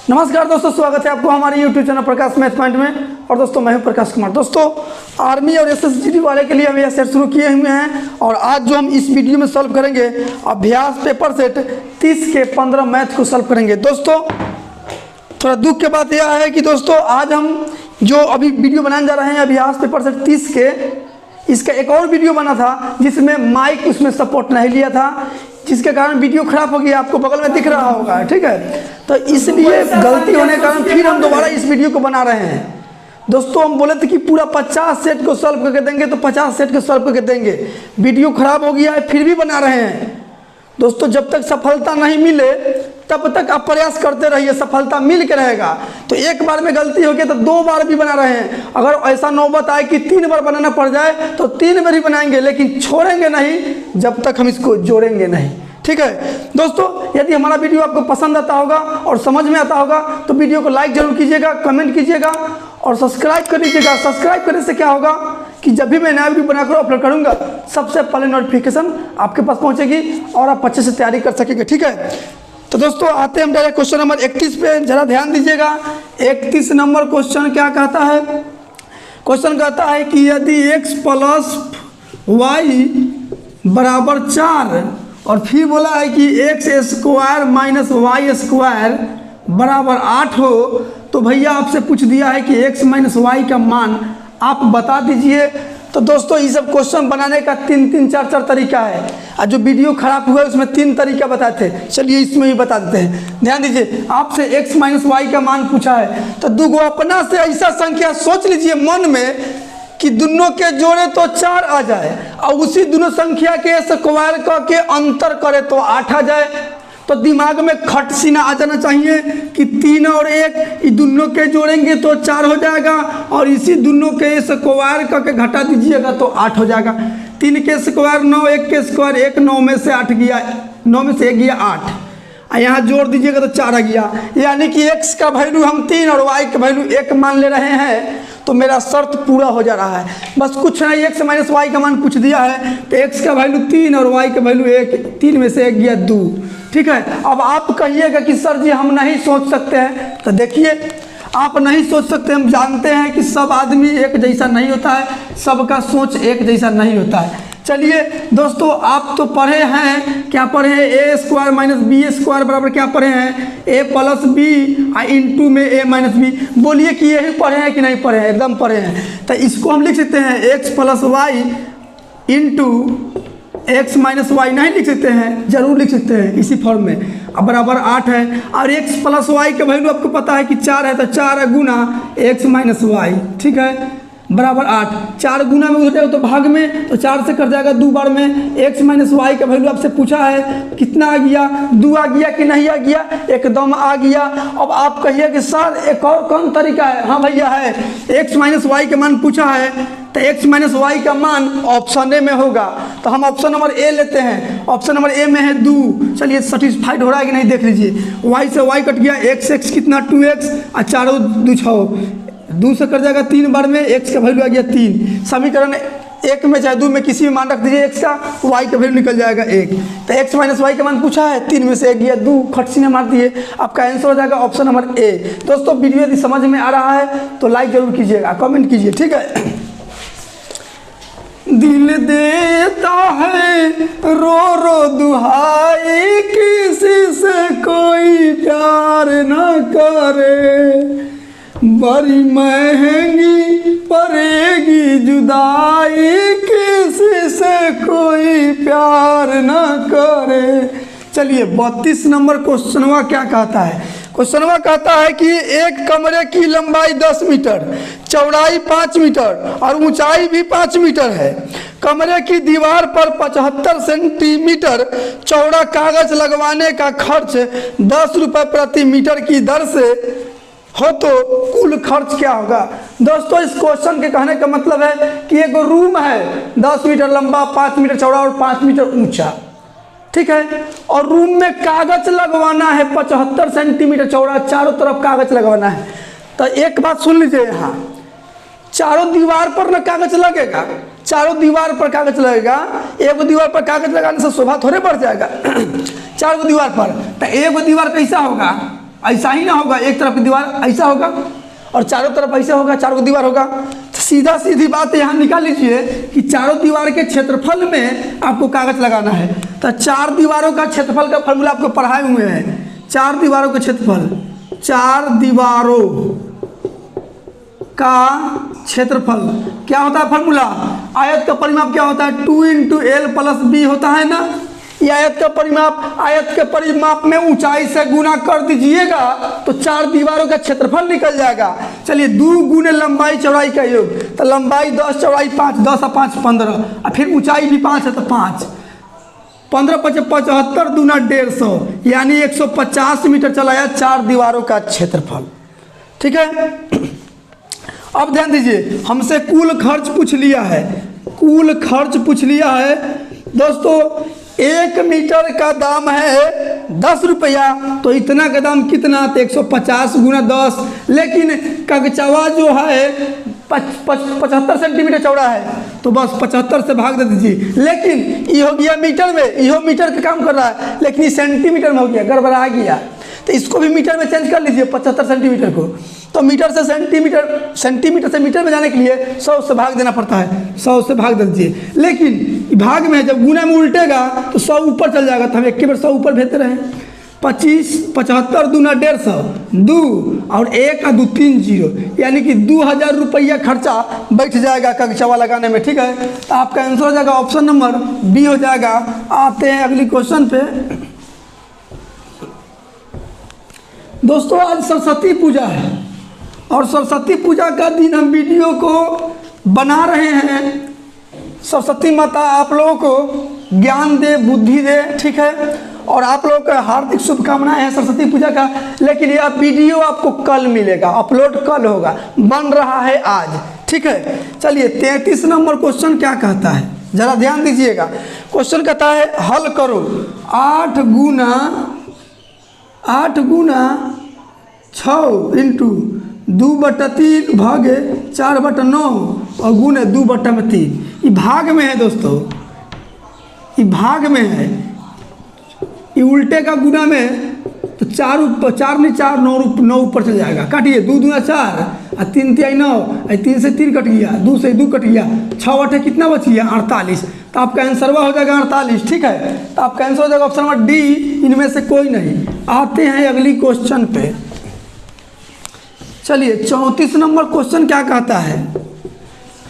नमस्कार दोस्तों, स्वागत है आपको हमारे YouTube चैनल प्रकाश मैथ पॉइंट में। और दोस्तों मैं हूं प्रकाश कुमार। दोस्तों आर्मी और एसएसजीडी वाले के लिए हम यह सेट शुरू किए हुए हैं और आज जो हम इस वीडियो में सॉल्व करेंगे अभ्यास पेपर सेट 30 के 15 मैथ को सॉल्व करेंगे। दोस्तों थोड़ा दुख की बात यह है कि दोस्तों आज हम जो अभी वीडियो बनाने जा रहे हैं अभ्यास पेपर सेट 30 के, इसका एक और वीडियो बना था जिसमें माइक उसमें सपोर्ट नहीं लिया था, जिसके कारण वीडियो खराब हो गया। आपको बगल में दिख रहा होगा, ठीक है। तो इसलिए गलती होने के कारण फिर हम दोबारा इस वीडियो को बना रहे हैं। दोस्तों हम बोले थे कि पूरा 50 सेट को सॉल्व करके देंगे, तो 50 सेट को सॉल्व करके देंगे। वीडियो खराब हो गया है फिर भी बना रहे हैं। दोस्तों जब तक सफलता नहीं मिले तब तक आप प्रयास करते रहिए, सफलता मिल के रहेगा। तो एक बार में गलती हो गई तो 2 बार भी बना रहे हैं। अगर ऐसा नौबत आए कि 3 बार बनाना पड़ जाए तो 3 बार ही बनाएंगे, लेकिन छोड़ेंगे नहीं जब तक हम इसको जोड़ेंगे नहीं, ठीक है। दोस्तों यदि हमारा वीडियो आपको पसंद आता होगा और समझ में आता होगा तो वीडियो को लाइक जरूर कीजिएगा, कमेंट कीजिएगा और सब्सक्राइब कर लीजिएगा। सब्सक्राइब करने से क्या होगा कि जब भी मैं नया वीडियो बनाकर अपलोड करूंगा सबसे पहले नोटिफिकेशन आपके पास पहुंचेगी और आप अच्छे से तैयारी कर सकेंगे, ठीक है। तो दोस्तों आते हैं हम डायरेक्ट क्वेश्चन नंबर 31 पे, जरा ध्यान दीजिएगा। 31 नंबर क्वेश्चन क्या कहता है? क्वेश्चन कहता है कि यदि x प्लस वाई बराबर 4 और फिर बोला है कि x square minus y square बराबर 8 हो, तो भैया आपसे पूछ दिया है कि x माइनस वाई का मान आप बता दीजिए। तो दोस्तों ये सब क्वेश्चन बनाने का 3-3, 4-4 तरीका है। और जो वीडियो खराब हुआ है उसमें 3 तरीका बताए थे, चलिए इसमें भी बता देते हैं। ध्यान दीजिए, आपसे x माइनस वाई का मान पूछा है तो दूगो अपना से ऐसा संख्या सोच लीजिए मन में कि दोनों के जोड़े तो 4 आ जाए और उसी दोनों संख्या के स्क्वायर करके अंतर करे तो 8 आ जाए। तो दिमाग में खट सीना आ जाना चाहिए कि 3 और 1 ये दोनों के जोड़ेंगे तो 4 हो जाएगा और इसी दोनों के स्क्वायर करके घटा दीजिएगा तो 8 हो जाएगा। 3 के स्क्वायर 9, 1 के स्क्वायर 1, 9 में से 8 गया, 9 में से 1 गया 8, यहाँ जोड़ दीजिएगा तो 4 आ गया। यानी कि x का वैल्यू हम 3 और y का वैल्यू 1 मान ले रहे हैं, तो मेरा शर्त पूरा हो जा रहा है। बस कुछ नहीं, x माइनस वाई का मान पूछ दिया है तो x का वैल्यू 3 और y का वैल्यू 1, 3 में से 1 गया 2, ठीक है। अब आप कहिएगा कि सर जी हम नहीं सोच सकते हैं, तो देखिए आप नहीं सोच सकते, हम जानते हैं कि सब आदमी एक जैसा नहीं होता है, सबका सोच एक जैसा नहीं होता है। चलिए दोस्तों आप तो पढ़े हैं, क्या पढ़े हैं? ए स्क्वायर माइनस बी स्क्वायर बराबर क्या पढ़े हैं? ए प्लस बी इंटू में ए माइनस बी। बोलिए कि यही पढ़े हैं कि नहीं पढ़े हैं? एकदम पढ़े हैं। तो इसको हम लिख सकते हैं x plus y into x minus y. नहीं लिख सकते हैं? जरूर लिख सकते हैं इसी फॉर्म में। अब बराबर 8 है और एक्स प्लस वाई का वैल्यू आपको पता है कि 4 है, तो 4 गुना एक्स माइनस वाई, ठीक है, बराबर 8। 4 गुना में हो जाएगा तो भाग में, तो 4 से कट जाएगा 2 बार में। x माइनस वाई का वैल्यू आपसे पूछा है कितना आ गया? 2 आ गया कि नहीं आ गया? एकदम आ गया। अब आप कहिए कि सर एक और कौन तरीका है? हाँ भैया है। x माइनस वाई का मान पूछा है तो x माइनस वाई का मान ऑप्शन ए में होगा, तो हम ऑप्शन नंबर ए लेते हैं। ऑप्शन नंबर ए में है 2। चलिए सेटिस्फाइड हो रहा है कि नहीं देख लीजिए। y से y कट गया, x कितना 2x और 4 2 6, 2 से कट जाएगा 3 बार में, x का वैल्यू आ गया 3। समीकरण 1 में चाहे 2 में किसी भी मान रख दीजिए x का, y का वैल्यू निकल जाएगा 1। तो x माइनस वाई का मान पूछा है, 3 में से 1 गया 2, खट सीने मार दिए, आपका आंसर हो जाएगा ऑप्शन नंबर ए। दोस्तों वीडियो यदि समझ में आ रहा है तो लाइक जरूर कीजिएगा, कमेंट कीजिए, ठीक है। दिल देता है रो रो दुहाई, किसी से कोई प्यार न करे, बड़ी महंगी पड़ेगी जुदाई, किसी से कोई प्यार न करे। चलिए 32 नंबर क्वेश्चनवा क्या कहता है? क्वेश्चनवा कहता है कि एक कमरे की लंबाई 10 मीटर, चौड़ाई 5 मीटर और ऊंचाई भी 5 मीटर है। कमरे की दीवार पर 75 सेंटीमीटर चौड़ा कागज लगवाने का खर्च 10 रुपये प्रति मीटर की दर से हो तो कुल खर्च क्या होगा? दोस्तों इस क्वेश्चन के कहने का मतलब है कि एक रूम है 10 मीटर लंबा, 5 मीटर चौड़ा और 5 मीटर ऊंचा, ठीक है, और रूम में कागज लगवाना है 75 सेंटीमीटर चौड़ा, चारों तरफ कागज लगवाना है। तो एक बात सुन लीजिए, यहाँ चारों दीवार पर ना कागज लगेगा, चारों दीवार पर कागज लगेगा। एक दीवार पर कागज लगाने से शोभा थोड़े बढ़ जाएगा। 4 दीवार पर, तो एक दीवार कैसा होगा? ऐसा ही ना होगा, एक तरफ की दीवार ऐसा होगा और चारों तरफ ऐसा होगा, चारों को दीवार होगा। तो सीधा सीधी बात यहाँ निकाल लीजिए कि चारों दीवार के क्षेत्रफल में आपको कागज लगाना है। तो 4 दीवारों का क्षेत्रफल का फॉर्मूला आपको पढ़ाए हुए हैं। 4 दीवारों का क्षेत्रफल, 4 दीवारों का क्षेत्रफल क्या होता है फॉर्मूला? आयत का परिमाप क्या होता है? 2 × L+B होता है ना। ये आयत का परिमाप, आयत के परिमाप में ऊंचाई से गुना कर दीजिएगा तो 4 दीवारों का क्षेत्रफल निकल जाएगा। चलिए 2 × लंबाई चौड़ाई का योग, तो लंबाई 10 चौड़ाई 5, 10 और 5 15, और फिर ऊंचाई भी 5 है तो 5, 15 × 5 75 दूना 150, यानी 150 मीटर चलाया 4 दीवारों का क्षेत्रफल। ठीक है, अब ध्यान दीजिए, हमसे कुल खर्च पूछ लिया है, कुल खर्च पूछ लिया है दोस्तों। 1 मीटर का दाम है 10 रुपया, तो इतना का दाम कितना? तो 150 × 10, लेकिन कगचवा जो है 75 सेंटीमीटर चौड़ा है, तो बस 75 से भाग दे दीजिए। लेकिन ये हो गया मीटर में, ये मीटर का काम कर रहा है, लेकिन ये सेंटीमीटर में हो गया, गड़बड़ा गया। तो इसको भी मीटर में चेंज कर लीजिए 75 सेंटीमीटर को। तो मीटर से सेंटीमीटर, सेंटीमीटर से मीटर में जाने के लिए 100 से भाग देना पड़ता है, 100 से भाग दे दीजिए। लेकिन भाग में जब गुना में उल्टेगा तो 100 ऊपर चल जाएगा, तो हम एक के बार 100 ऊपर भेजते रहे। 25 75 दूना 150, 2 और 1 और 2 3 0, यानी कि 2000 रुपया खर्चा बैठ जाएगा कगचवा लगाने में। ठीक है, तो आपका आंसर हो जाएगा ऑप्शन नंबर बी हो जाएगा। आते हैं अगली क्वेश्चन पे। दोस्तों आज सरस्वती पूजा है और सरस्वती पूजा का दिन हम वीडियो को बना रहे हैं। सरस्वती माता आप लोगों को ज्ञान दे, बुद्धि दे। ठीक है, और आप लोगों का हार्दिक शुभकामनाएं हैं सरस्वती पूजा का। लेकिन यह वीडियो आपको कल मिलेगा, अपलोड कल होगा, बन रहा है आज। ठीक है, चलिए 33 नंबर क्वेश्चन क्या कहता है, जरा ध्यान दीजिएगा। क्वेश्चन कहता है हल करो 8 गुना 6 इंटू 2/3 भागे 4/9 और गुने 2/3। ये भाग में है दोस्तों, ये भाग में है, ये उल्टे का गुना में, तो 4 ऊपर 4 नहीं 4 9 ऊपर चल जाएगा। काटिए 2 दूना 4 और 3 तिहाई 9, 3 से 3 कट गया, 2 से 2 कट गया, 6 बटे कितना बच गया? 48। तो आपका आंसर हो जाएगा 48। ठीक है, तो आपका आंसर हो जाएगा ऑप्शन नंबर डी, इनमें से कोई नहीं। आते हैं अगली क्वेश्चन पे। चलिए 34 नंबर क्वेश्चन क्या कहता है?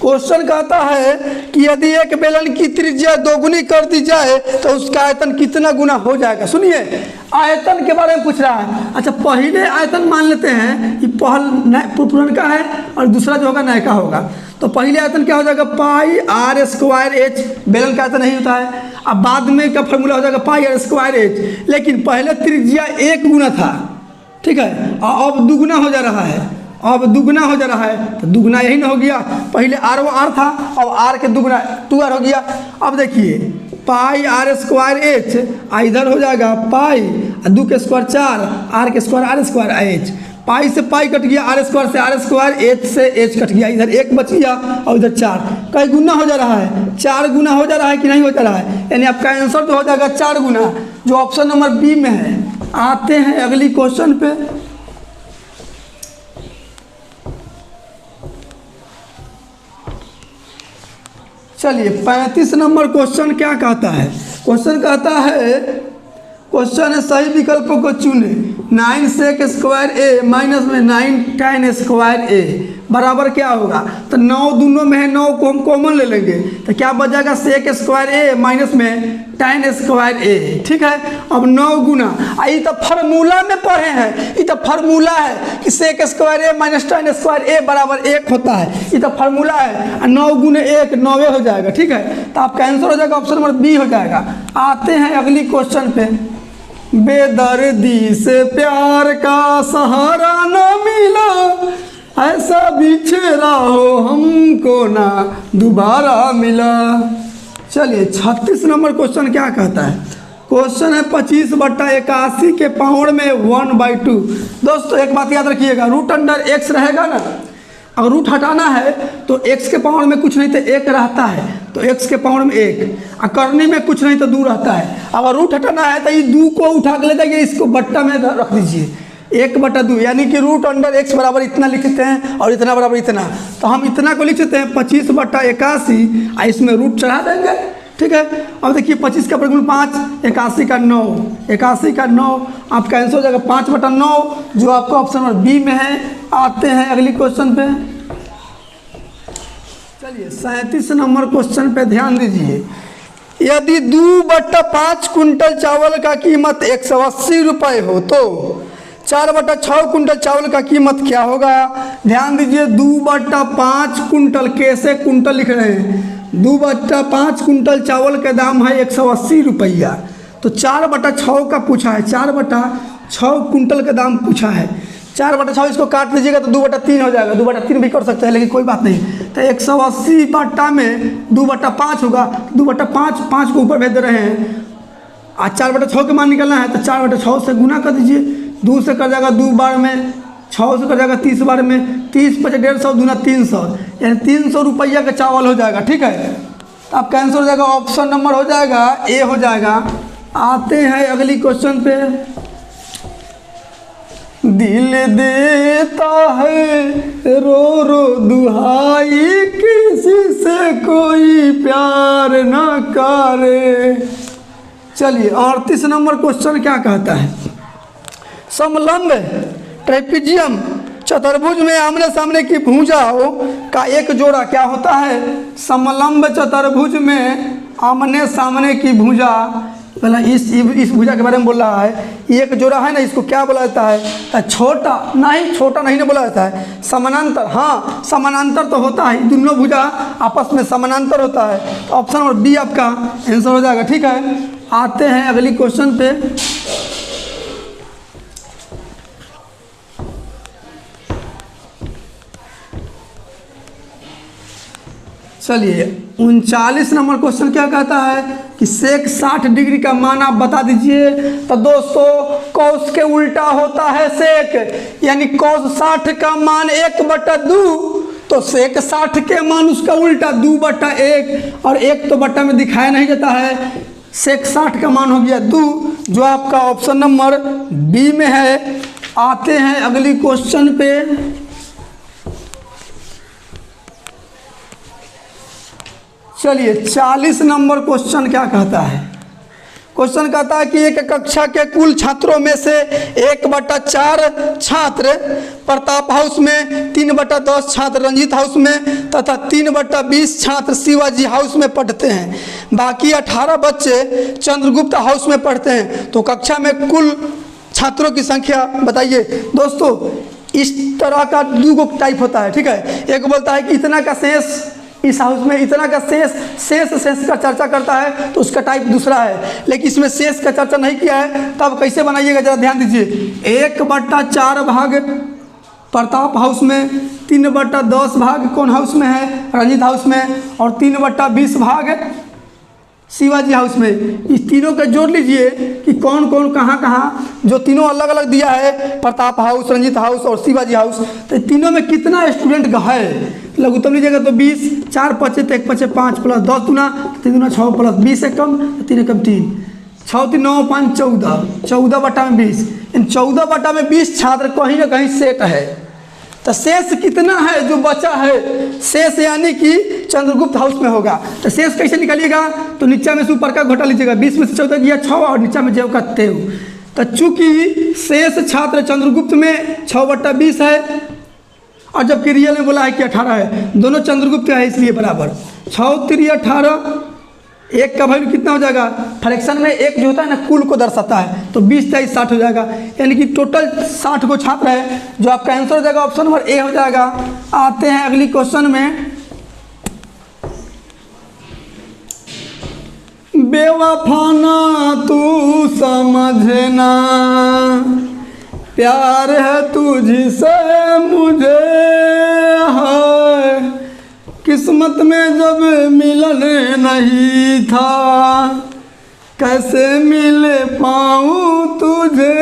क्वेश्चन कहता है कि यदि एक बेलन की त्रिज्या 2 गुनी कर दी जाए तो उसका आयतन कितना गुना हो जाएगा। सुनिए, आयतन के बारे में पूछ रहा है। अच्छा, पहले आयतन मान लेते हैं कि पुराना है और दूसरा जो होगा नया का होगा। तो पहले आयतन क्या हो जाएगा? पाई r स्क्वायर एच, बेलन का आयतन नहीं होता है। अब बाद में का फॉर्मूला हो जाएगा पाई r स्क्वायर एच, लेकिन पहले त्रिज्या 1 गुना था। ठीक है, अब दुगुना हो जा रहा है, अब दुगुना हो जा रहा है, तो दुगुना यही ना हो गया। पहले r था, अब r के दुगुना 2r हो गया। अब देखिए पाई r स्क्वायर एच, इधर हो जाएगा पाई 2 के स्क्वायर 4, r के स्क्वायर r स्क्वायर एच, पाई से पाई कट गया, r स्क्वायर से r स्क्वायर, एच से एच कट गया, इधर 1 बच गया और इधर 4। कई गुना हो जा रहा है? 4 गुना हो जा रहा है कि नहीं हो जा रहा है? यानी आपका आंसर तो हो जाएगा 4 गुना, जो ऑप्शन नंबर बी में है। आते हैं अगली क्वेश्चन पे। चलिए 35 नंबर क्वेश्चन क्या कहता है? क्वेश्चन कहता है, क्वेश्चन है सही विकल्पों को चुने। 9 sec स्क्वायर ए माइनस में 9 tan स्क्वायर ए बराबर क्या होगा? तो 9 दोनों में है, 9 को हम कॉमन ले लेंगे, तो क्या बच जाएगा? sec स्क्वायर ए माइनस में tan स्क्वायर ए। ठीक है, अब 9 गुना, ये तो फार्मूला में पढ़े हैं, ये तो फार्मूला है कि sec स्क्वायर ए माइनस tan स्क्वायर ए बराबर 1 होता है, ये तो फार्मूला है। 9 गुने 1 9 हो जाएगा। ठीक है, तो आपका आंसर हो जाएगा ऑप्शन नंबर बी हो जाएगा। आते हैं अगली क्वेश्चन पे। बेदर्दी से प्यार का सहारा न मिला, ऐसा बिछड़ा हो हमको ना दोबारा मिला। चलिए 36 नंबर क्वेश्चन क्या कहता है? क्वेश्चन है 25/81 के पाउंड में 1/2। दोस्तों एक बात याद रखिएगा, रूट अंडर x रहेगा ना, अगर रूट हटाना है तो x के पाउंड में कुछ नहीं तो 1 रहता है, तो x के पाउंड में 1, और करनी में कुछ नहीं तो 2 रहता है। अगर रूट हटाना है तो ये 2 को उठा के ले जाइए, इसको बट्टा में रख दीजिए, 1/2 यानी कि √x बराबर इतना लिखते हैं और इतना बराबर इतना, तो हम इतना को लिख सकते हैं 25/81 और इसमें रूट चढ़ा देंगे। ठीक है, अब देखिए 25 का वर्गमूल 5, 81 का 9, 81 का 9, आपका आंसर हो जाएगा 5/9 जो आपका ऑप्शन नंबर बी में है। आते हैं अगली क्वेश्चन पे। चलिए 37 नंबर क्वेश्चन पे ध्यान दीजिए। यदि 2/5 कुंटल चावल का कीमत 180 रुपये हो तो 4/6 कुंटल चावल का कीमत क्या होगा? ध्यान दीजिए 2/5 कुंटल, कैसे कुंटल लिख रहे हैं? 2/5 कुंटल चावल का दाम है 180 रुपया, तो 4/6 का पूछा है, 4/6 कुंटल का दाम पूछा है। 4/6 इसको काट लीजिएगा तो 2/3 हो जाएगा, 2/3 भी कर सकते हैं लेकिन कोई बात नहीं। तो 180 बट्टा में 2/5 होगा, 2/5 5 को ऊपर भेज दे रहे हैं, आज 4/6 के मान निकलना है तो 4/6 से गुना कर दीजिए, 2 से कर जाएगा 2 बार में, 6 से कर जाएगा 30 बार में, 30 × 150 दूना 300, यानी 300 रुपया का चावल हो जाएगा। ठीक है, तो आपका आंसर हो जाएगा ऑप्शन नंबर हो जाएगा ए हो जाएगा। आते हैं अगली क्वेश्चन पे। दिल देता है रो रो दुहाई, किसी से कोई प्यार न करे। चलिए 38 नंबर क्वेश्चन क्या कहता है? समलंब ट्रेपीजियम चतुर्भुज में आमने सामने की भुजाओं का एक जोड़ा क्या होता है? समलंब चतुर्भुज में आमने सामने की भुजा, पहला इस भुजा के बारे में बोल रहा है, एक जोड़ा है ना, इसको क्या बोला जाता है? छोटा नहीं ना बोला जाता है, समानांतर। हाँ समानांतर तो होता है, दोनों भुजा आपस में समानांतर होता है, तो ऑप्शन नंबर बी आपका आंसर हो जाएगा। ठीक है, आते हैं अगली क्वेश्चन पे। चलिए 39 नंबर क्वेश्चन क्या कहता है कि सेक 60 डिग्री का मान आप बता दीजिए। तो दोस्तों कॉस के उल्टा होता है सेक, यानी कॉस 60 का मान 1/2, तो सेक 60 के मान उसका उल्टा 2/1, और 1 तो बट्टा में दिखाया नहीं जाता है, सेक 60 का मान हो गया 2 जो आपका ऑप्शन नंबर बी में है। आते हैं अगली क्वेश्चन पे। चलिए 40 नंबर क्वेश्चन क्या कहता है? क्वेश्चन कहता है कि एक कक्षा के कुल छात्रों में से 1/4 छात्र प्रताप हाउस में, 3/10 छात्र रंजीत हाउस में तथा 3/20 छात्र शिवाजी हाउस में पढ़ते हैं। बाकी 18 बच्चे चंद्रगुप्त हाउस में पढ़ते हैं, तो कक्षा में कुल छात्रों की संख्या बताइए। दोस्तों इस तरह का 2 टाइप होता है। ठीक है, एक बोलता है कि इतना का शेष इस हाउस में, इतना का शेष का चर्चा करता है तो उसका टाइप दूसरा है, लेकिन इसमें शेष का चर्चा नहीं किया है, तब कैसे बनाइएगा जरा ध्यान दीजिए। 1/4 भाग प्रताप हाउस में, 3/10 भाग कौन हाउस में है? रंजीत हाउस में, और 3/20 भाग शिवाजी हाउस में। इस तीनों का जोड़ लीजिए कि कौन कौन कहाँ, जो तीनों अलग अलग दिया है, प्रताप हाउस, रंजीत हाउस और शिवाजी हाउस, तो तीनों में कितना स्टूडेंट है लघुत्तम लीजिएगा तो 20, 4 × 5 = 1 + 5 + 10 दूना 3 दूना 6 + 20 एक कम 3 एकम 3, 6 × 3 = 9 × 5 = 14, 14/20, इन 14/20 छात्र कहीं ना कहीं सेट है। तो शेष कितना है जो बचा है? शेष यानी कि चंद्रगुप्त हाउस में होगा। तो शेष कैसे निकालिएगा? तो नीचा में से ऊपर का घटा लीजिएगा, 20 में से 14 गया 6 और नीचा में जेब का 13। तो चूंकि शेष छात्र चंद्रगुप्त में 6/20 है और जबकि रियल में बोला है कि 18 है, दोनों चंद्रगुप्त है इसलिए बराबर 6 × 3 = 18। एक का वैल्यू कितना हो जाएगा? फ्रैक्शन में एक जो होता है ना कुल को दर्शाता है, तो 20 × 23 = 60 हो जाएगा, यानी कि टोटल 60 को छात्र है, जो आपका आंसर हो जाएगा ऑप्शन नंबर ए हो जाएगा। आते हैं अगली क्वेश्चन में। बेवफाना तू समझना, प्यार है तुझसे मुझे है, किस्मत में जब मिलन नहीं था, कैसे मिल पाऊँ तुझे।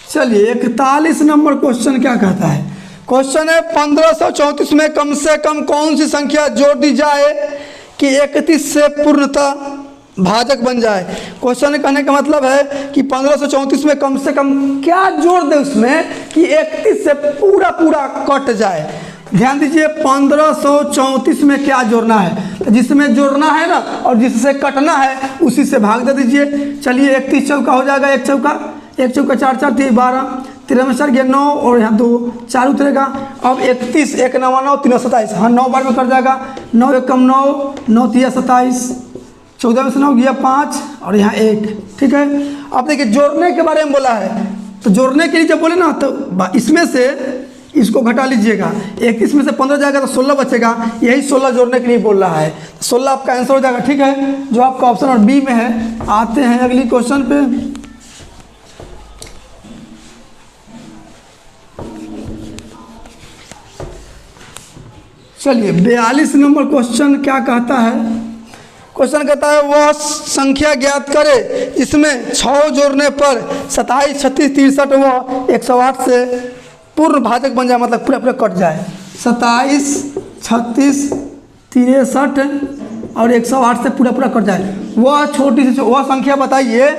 चलिए 41 नंबर क्वेश्चन क्या कहता है? क्वेश्चन है 1534 में कम से कम कौन सी संख्या जोड़ दी जाए कि 31 से पूर्णतः भाजक बन जाए। क्वेश्चन कहने का मतलब है कि 1534 में कम से कम क्या जोड़ दे उसमें कि 31 से पूरा पूरा कट जाए। ध्यान दीजिए 1534 में क्या जोड़ना है, तो जिसमें जोड़ना है ना और जिससे कटना है उसी से भाग दे दीजिए। चलिए 31 चौका हो जाएगा, एक चौका 4 4 3 12, 13 में 4 गया 9 और यहाँ 2 4 उतरेगा। अब 31 1 9 9 3 27, हाँ 9 बार में कट जाएगा। 9 1 कम 9 9 3 27, 14 में से 9 गया 5 और यहाँ 1। ठीक है, अब देखिए जोड़ने के बारे में बोला है, तो जोड़ने के लिए जब बोले ना तो इसमें से इसको घटा लीजिएगा। 31 में से 15 जाएगा तो 16 बचेगा, यही 16 जोड़ने के लिए बोल रहा है। 16 आपका आंसर हो जाएगा। ठीक है, जो आपका ऑप्शन और बी में है। आते हैं अगली क्वेश्चन पे। चलिए 42 नंबर क्वेश्चन क्या कहता है। क्वेश्चन कहता है वह संख्या ज्ञात करे इसमें 6 जोड़ने पर 27 36 63 व 108 से पूर्ण भाजक बन जाए, मतलब पूरा पूरा कट जाए। 27 36 63 और 108 से पूरा पूरा कट जाए। वह छोटी सी वह संख्या बताइए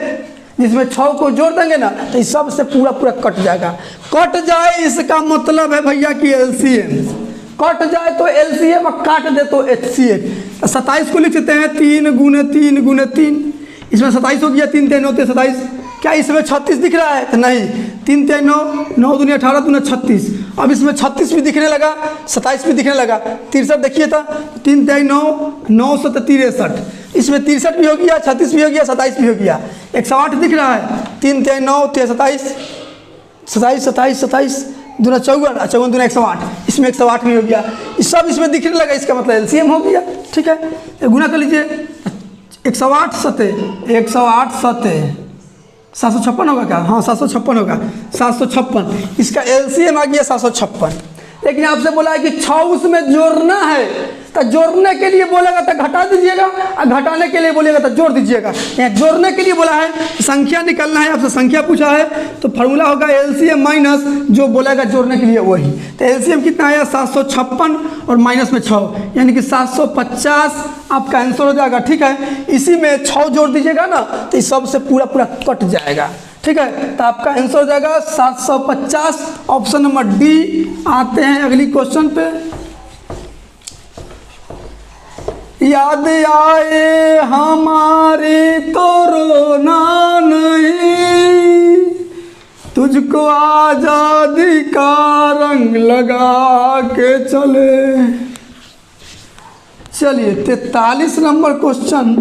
जिसमें 6 को जोड़ देंगे ना तो इस सब से पूरा पूरा कट जाएगा। कट जाए इसका मतलब है भैया कि एलसीएम। कट जाए तो एलसीएम और काट दे तो एचसीएफ। 27 को लिख सकते हैं 3 गुने 3 गुने 3, इसमें 27 हो गया। 3 3 9 27, क्या इसमें 36 दिख रहा है? तो नहीं, 3 3 9 9 दूनी 18 दूनी 36। अब इसमें 36 भी दिखने लगा, 27 भी दिखने लगा। 63 देखिए था, 3 3 9 9 7 63, इसमें 63 भी हो गया, 36 भी हो गया, 27 भी हो गया। 108 दिख रहा है, 3 3 9 27 27 27 27 दूना 54, 54 दूना 108, इसमें 108 भी हो गया। इस सब इसमें दिखने लगा, इसका मतलब एलसीएम हो गया। ठीक है, गुना कर लीजिए। 108 सते 756 होगा क्या? हाँ 756 होगा, 756 इसका एलसीएम आ गया 756। लेकिन आपसे बोला है कि 6 उसमें जोड़ना है, तो जोड़ने के लिए बोलेगा तो घटा दीजिएगा और घटाने के लिए बोलेगा तो जोड़ दीजिएगा। यहाँ जोड़ने के लिए बोला है, संख्या निकलना है, आपसे संख्या पूछा है तो फार्मूला होगा एलसीएम माइनस जो बोलेगा जोड़ने के लिए वही। तो एलसीएम कितना आया 756 और माइनस में 6 यानी कि 750 आपका आंसर हो जाएगा। ठीक है, इसी में 6 जोड़ दीजिएगा ना तो इस सब से पूरा पूरा कट जाएगा। ठीक है, तो आपका आंसर हो जाएगा 750, ऑप्शन नंबर डी। आते हैं अगली क्वेश्चन पे। याद आए हमारी तो रोना नहीं, तुझको आजादी का रंग लगा के चले। चलिए 43 नंबर क्वेश्चन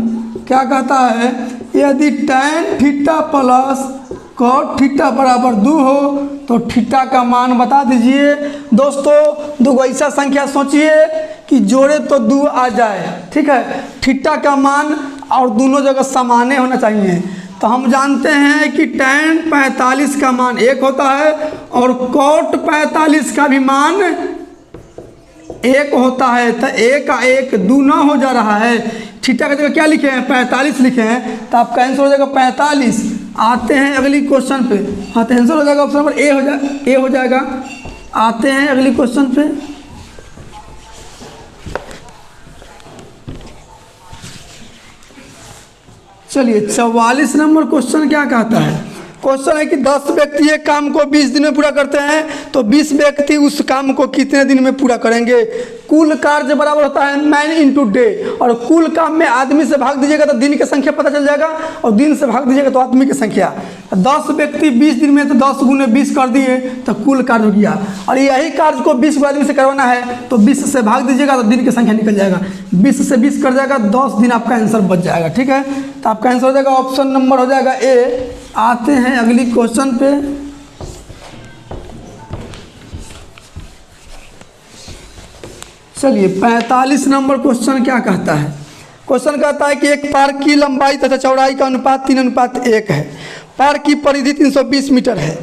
क्या कहता है, यदि tan theta plus cot theta बराबर 2 हो तो थीटा का मान बता दीजिए। दोस्तों दो ऐसा संख्या सोचिए कि जोड़े तो 2 आ जाए। ठीक है, थीटा का मान और दोनों जगह समान होना चाहिए। तो हम जानते हैं कि tan 45 का मान 1 होता है और cot 45 का भी मान 1 होता है। तो 1 का 1 दूना हो जा रहा है। थीटा का जगह क्या लिखे हैं? 45 लिखे हैं, तो आपका आंसर हो जाएगा 45। आते हैं अगली क्वेश्चन पे। हाँ, तो आंसर हो जाएगा ऑप्शन नंबर ए हो जाएगा। आते हैं अगली क्वेश्चन पे। चलिए 44 नंबर क्वेश्चन क्या कहता है। क्वेश्चन है कि 10 व्यक्ति एक काम को 20 दिन में पूरा करते हैं तो 20 व्यक्ति उस काम को कितने दिन में पूरा करेंगे। कुल कार्य बराबर होता है मैन इंटू डे, और कुल काम में आदमी से भाग दीजिएगा तो दिन की संख्या पता चल जाएगा और दिन से भाग दीजिएगा तो आदमी की संख्या। 10 व्यक्ति 20 दिन में तो 10 गुने 20 कर दिए तो कुल कार्य हो गया, और यही कार्य को 20 आदमी से करवाना है तो 20 से भाग दीजिएगा तो दिन की संख्या निकल जाएगा। 20 से 20 कर जाएगा, 10 दिन आपका आंसर बच जाएगा। ठीक है, तो आपका आंसर हो जाएगा ऑप्शन नंबर हो जाएगा ए। आते हैं अगली क्वेश्चन पे। चलिए 45 नंबर क्वेश्चन क्या कहता है। क्वेश्चन कहता है कि एक पार्क की लंबाई तथा चौड़ाई का अनुपात 3:1 है। पार्क की परिधि 320 मीटर है।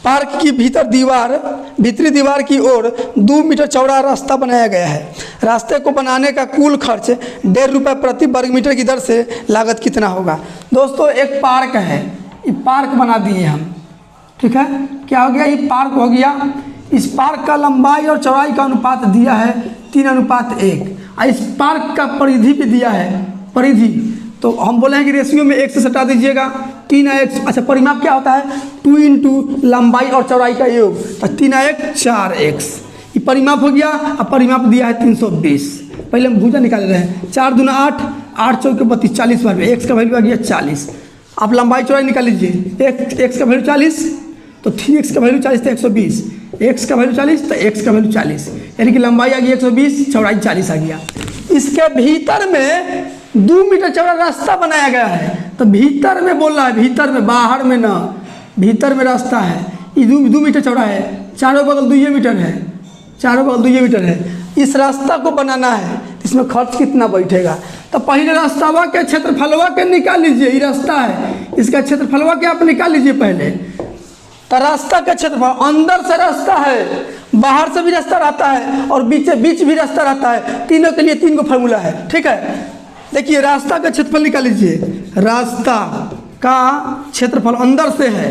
पार्क की भीतरी दीवार की ओर 2 मीटर चौड़ा रास्ता बनाया गया है। रास्ते को बनाने का कुल खर्च 1.5 रुपये प्रति वर्ग मीटर की दर से लागत कितना होगा। दोस्तों एक पार्क है, ये पार्क बना दिए हम। ठीक है, क्या हो गया, ये पार्क हो गया। इस पार्क का लंबाई और चौड़ाई का अनुपात दिया है 3:1। इस पार्क का परिधि भी दिया है, परिधि तो हम बोले हैं कि रेशियो में 1 से सटा दीजिएगा 3x। अच्छा परिमाप क्या होता है 2 इंटू लंबाई और चौड़ाई का योग, तो 3x 4x ये परिमाप हो गया। अब परिमाप दिया है 320, पहले हम भुजा निकाल रहे हैं। 4 दूना 8, 8 चौके 32, 40 बार में x का वैल्यू आ गया 40। आप लंबाई चौड़ाई निकाल लीजिए, x का वैल्यू 40 तो 3x का वैल्यू 40 तो 120, x का वैल्यू 40 तो x का वैल्यू 40, यानी कि लंबाई आ गई 120, चौड़ाई 40 आ गया। इसके भीतर में 2 मीटर चौड़ा रास्ता बनाया गया है, तो भीतर में बोल रहा है, भीतर में, बाहर में ना, भीतर में रास्ता है। ये 2 मीटर चौड़ा है, चारों बगल 2 मीटर है, चारों बगल 2 मीटर है। इस रास्ता को बनाना है, इसमें खर्च कितना बैठेगा, तो पहले रास्तावा के क्षेत्रफलवा के निकाल लीजिए। ये रास्ता है, इसका क्षेत्रफलवा के आप निकाल लीजिए पहले। तो रास्ता का क्षेत्रफल, अंदर से रास्ता है, बाहर से भी रास्ता रहता है और बीच भी रास्ता रहता है। तीनों के लिए 3 गो फार्मूला है, ठीक है। देखिए रास्ता का क्षेत्रफल निकाल लीजिए, रास्ता का क्षेत्रफल अंदर से है।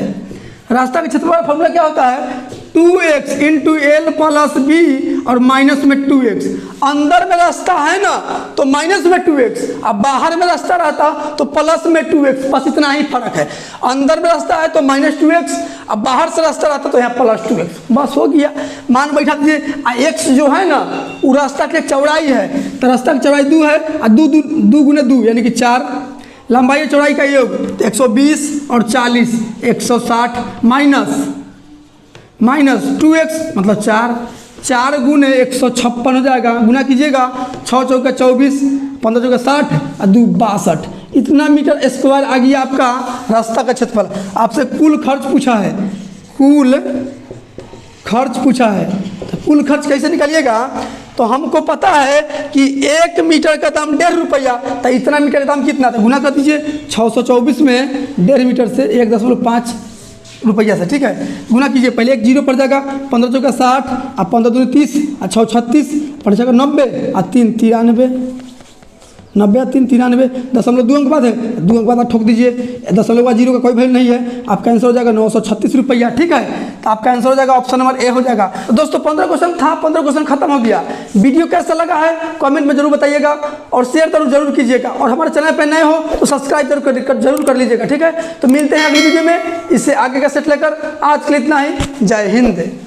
रास्ता का क्षेत्रफल फॉर्मूला क्या होता है 2x into l plus b और माइनस में 2x। अंदर में रास्ता है ना तो माइनस में 2x, अब बाहर में रास्ता रहता तो प्लस में 2x, बस इतना ही फर्क है। अंदर में रास्ता है तो माइनस 2x, अब बाहर से रास्ता रहता तो यहाँ प्लस 2x, बस हो गया। मान बैठा दीजिए x जो है ना वो रास्ता की चौड़ाई है, तो रास्ता की चौड़ाई 2 है और 2 गुने 2 यानी कि 4, लंबाई चौड़ाई का योग 120 और 40 160 माइनस 2x मतलब 4 गुने 156 हो जाएगा, गुना कीजिएगा 6 चौका 24, 15 चौका 60 और 2 62, इतना मीटर स्क्वायर आ गया आपका रास्ता का क्षेत्रफल। आपसे कुल खर्च पूछा है, कुल खर्च पूछा है, तो कुल खर्च कैसे निकालिएगा, तो हमको पता है कि 1 मीटर का दाम 1.5 रुपया, तो इतना मीटर का दाम कितना था, गुना कर दीजिए 624 में 1.5 मीटर से 1.5 रुपया से, ठीक है। गुना कीजिए, पहले एक जीरो पड़ जाएगा, 15 चौका 60 और 15 दूनी 30 और 6 36, 5 चौका 90 और 3 93, 90 3 93, 0.2 अंक बाद है, 2 अंक बाद आप ठोक दीजिए, 0.0 का जीरो का कोई वैल्यू नहीं है, आपका आंसर हो जाएगा 936 रुपया, ठीक है। तो आपका आंसर हो जाएगा ऑप्शन नंबर ए हो जाएगा। तो दोस्तों 15 क्वेश्चन था, 15 क्वेश्चन खत्म हो गया। वीडियो कैसा लगा है कमेंट में जरूर बताइएगा और शेयर जरूर कीजिएगा, और हमारे चैनल पर नए हो तो सब्सक्राइब जरूर कर लीजिएगा, ठीक है। तो मिलते हैं अगली वीडियो में इससे आगे का सेट लेकर। आज के लिए इतना ही, जय हिंद।